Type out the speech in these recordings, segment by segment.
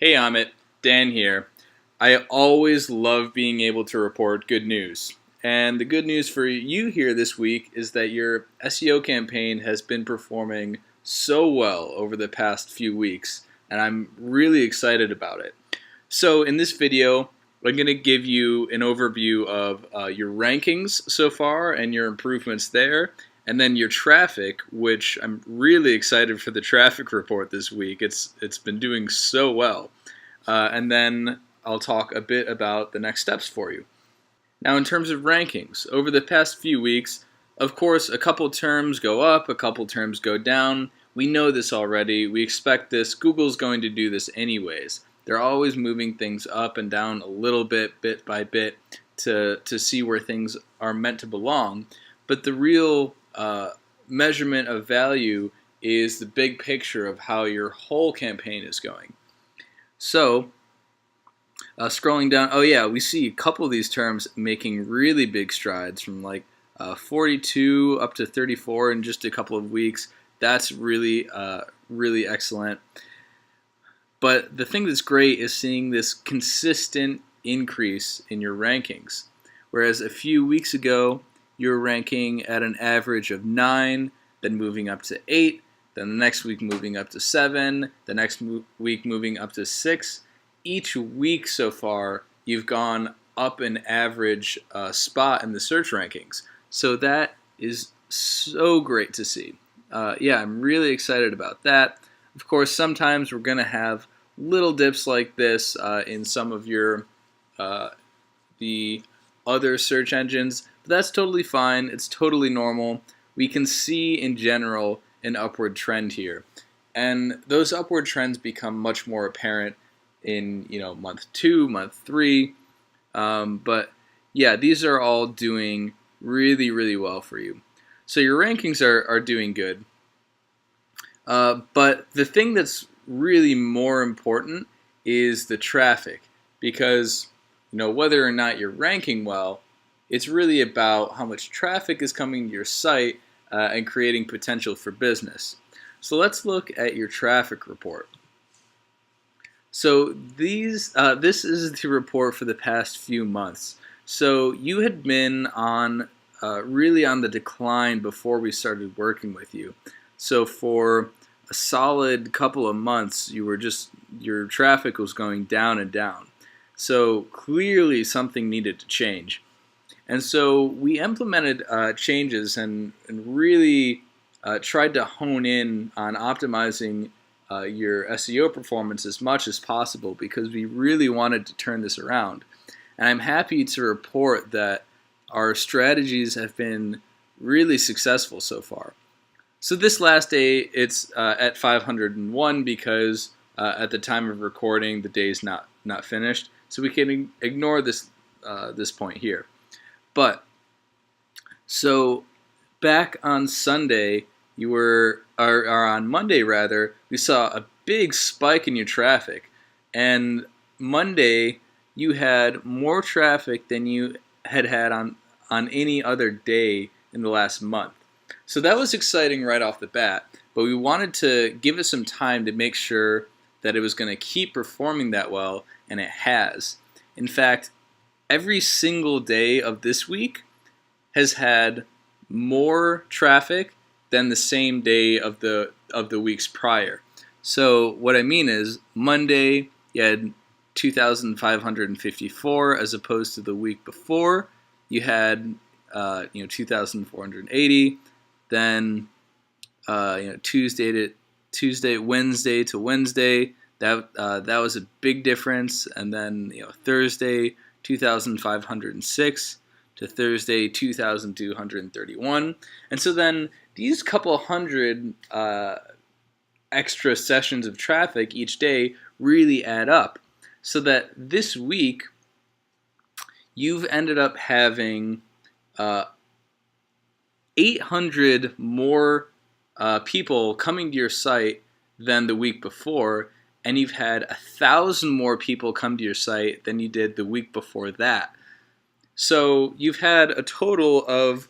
Hey Amit, Dan here. I always love being able to report good news. And the good news for you here this week is that your SEO campaign has been performing so well over the past few weeks, and I'm really excited about it. So in this video, I'm going to give you an overview of your rankings so far and your improvements there, and then your traffic, which I'm really excited for the traffic report this week. It's been doing so well. And then I'll talk a bit about the next steps for you. Now, in terms of rankings, over the past few weeks, of course, a couple terms go up, a couple terms go down. We know this already. We expect this. Google's going to do this anyways. They're always moving things up and down a little bit by bit, to see where things are meant to belong. But the real measurement of value is the big picture of how your whole campaign is going. So, scrolling down, oh yeah, we see a couple of these terms making really big strides from like 42 up to 34 in just a couple of weeks. That's really excellent. But the thing that's great is seeing this consistent increase in your rankings. Whereas a few weeks ago, you were ranking at an average of 9, then moving up to 8, then the next week moving up to 7, the next week moving up to 6. Each week so far, you've gone up an average spot in the search rankings. So that is so great to see. Yeah, I'm really excited about that. Of course, sometimes we're going to have little dips like this in some of your the other search engines, but that's totally fine. It's totally normal. We can see in general an upward trend here, and those upward trends become much more apparent in month 2, month 3. But yeah, these are all doing really well for you. So your rankings are doing good. But the thing that's really more important is the traffic, because whether or not you're ranking well, it's really about how much traffic is coming to your site and creating potential for business. So let's look at your traffic report. So this is the report for the past few months. So you had been on really on the decline before we started working with you. So for a solid couple of months, your traffic was going down and down. So clearly something needed to change. And so we implemented changes and really tried to hone in on optimizing your SEO performance as much as possible, because we really wanted to turn this around. And I'm happy to report that our strategies have been really successful so far. So this last day, it's at 501 because at the time of recording, the day's not finished. So we can ignore this point here. But so back on Sunday, or on Monday rather, we saw a big spike in your traffic. And Monday, you had more traffic than you had on any other day in the last month. So that was exciting right off the bat, but we wanted to give it some time to make sure that it was going to keep performing that well, and it has. In fact, every single day of this week has had more traffic than the same day of the weeks prior. So what I mean is, Monday you had 2,554 as opposed to the week before you had 2,480. Then Tuesday, Wednesday to Wednesday, that was a big difference. And then Thursday 2,506 to Thursday 2,231. And so then these couple hundred extra sessions of traffic each day really add up, so that this week you've ended up having 800 more people coming to your site than the week before, and you've had 1,000 more people come to your site than you did the week before that. So you've had a total of,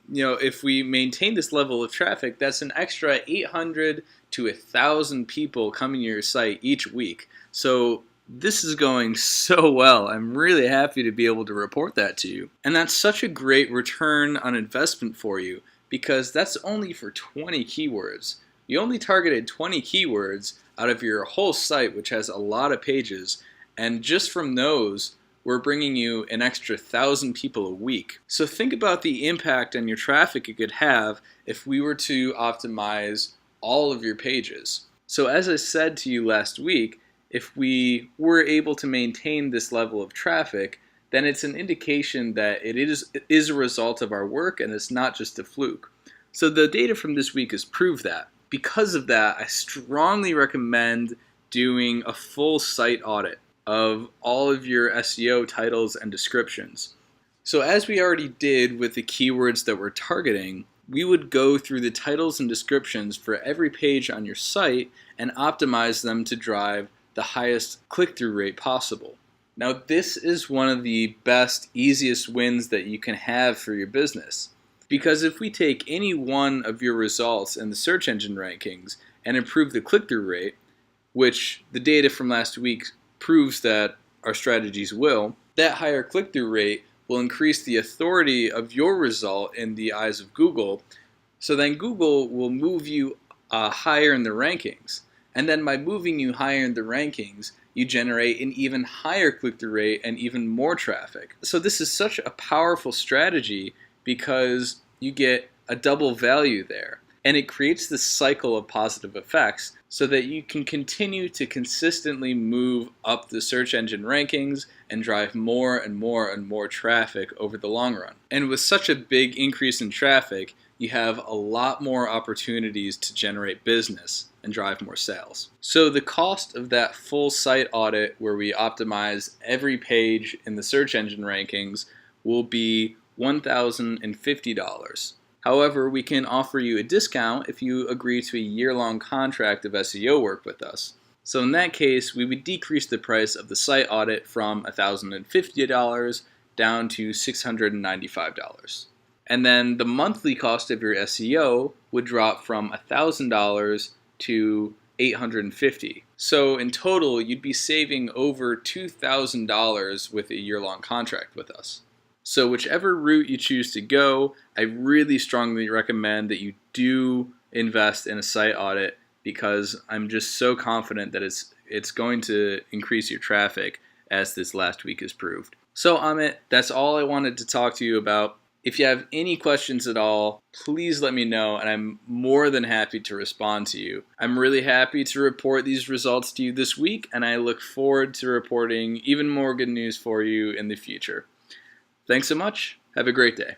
if we maintain this level of traffic, that's an extra 800 to 1,000 people coming to your site each week. So this is going so well. I'm really happy to be able to report that to you. And that's such a great return on investment for you because that's only for 20 keywords. You only targeted 20 keywords out of your whole site, which has a lot of pages, and just from those, we're bringing you an extra 1,000 people a week. So think about the impact on your traffic it could have if we were to optimize all of your pages. So as I said to you last week, if we were able to maintain this level of traffic, then it's an indication that it is a result of our work and it's not just a fluke. So the data from this week has proved that. Because of that, I strongly recommend doing a full site audit of all of your SEO titles and descriptions. So as we already did with the keywords that we're targeting, we would go through the titles and descriptions for every page on your site and optimize them to drive the highest click-through rate possible. Now this is one of the best, easiest wins that you can have for your business. Because if we take any one of your results in the search engine rankings and improve the click-through rate, which the data from last week proves that our strategies will, that higher click-through rate will increase the authority of your result in the eyes of Google. So then Google will move you higher in the rankings. And then by moving you higher in the rankings, you generate an even higher click-through rate and even more traffic. So this is such a powerful strategy because you get a double value there. And it creates this cycle of positive effects so that you can continue to consistently move up the search engine rankings and drive more and more and more traffic over the long run. And with such a big increase in traffic, you have a lot more opportunities to generate business and drive more sales. So the cost of that full site audit where we optimize every page in the search engine rankings will be $1,050. However, we can offer you a discount if you agree to a year-long contract of SEO work with us. So in that case, we would decrease the price of the site audit from $1,050 down to $695. And then the monthly cost of your SEO would drop from $1,000 to $850. So in total, you'd be saving over $2,000 with a year-long contract with us. So whichever route you choose to go, I really strongly recommend that you do invest in a site audit because I'm just so confident that it's going to increase your traffic as this last week has proved. So Amit, that's all I wanted to talk to you about. If you have any questions at all, please let me know and I'm more than happy to respond to you. I'm really happy to report these results to you this week and I look forward to reporting even more good news for you in the future. Thanks so much. Have a great day.